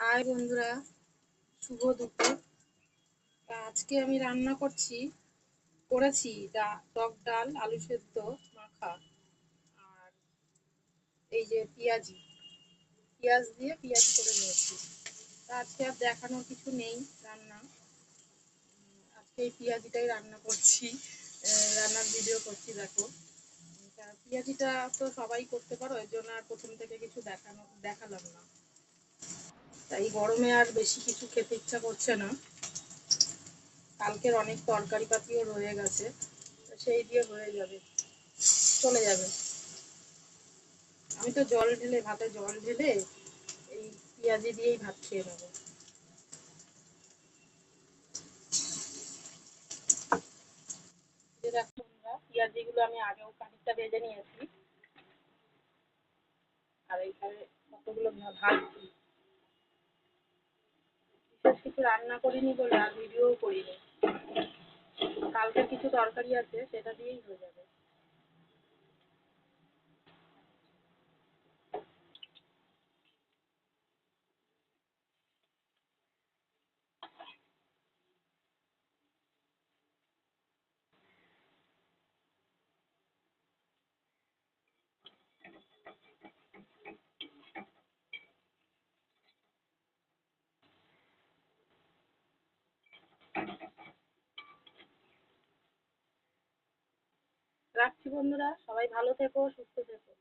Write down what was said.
High বন্ধুরা, শুভ দুপুর। আজকে আমি রান্না করেছি টক ডাল, আলু সেদ্ধ মাখা, আর এই যে পেঁয়াজ দিয়ে পেঁয়াজি করে নিয়েছি। আজকে আর দেখানোর কিছু নেই রান্না। আজকে এই পেঁয়াজিটাই রান্না করছি, রান্নার ভিডিও করছি। দেখো, পেঁয়াজিটা তো সবাই করতে পারো, এর জন্য আর প্রথম থেকে কিছু দেখালাম না। তাই গরমে আর বেশি কিছু খেতে ইচ্ছা করছে না। কালকের অনেক তরকারি পাতিও রয়ে গেছে, সেই দিয়ে হয়ে যাবে, চলে যাবে। আমি তো ভাতে জল ঢেলে এই পেঁয়াজি দিয়েই ভাত খেয়ে নেবো। পেঁয়াজি গুলো আমি আগেও খানিকটা ভেজে নিয়েছি, আর এইখানে কতগুলো ভাজছি। বিশেষ কিছু রান্না করিনি বলে আর ভিডিও করিনি। কালকে কিছু তরকারি আছে, সেটা দিয়েই হয়ে যাবে। রাখছি বন্ধুরা, সবাই ভালো থেকো, সুস্থ থেকো।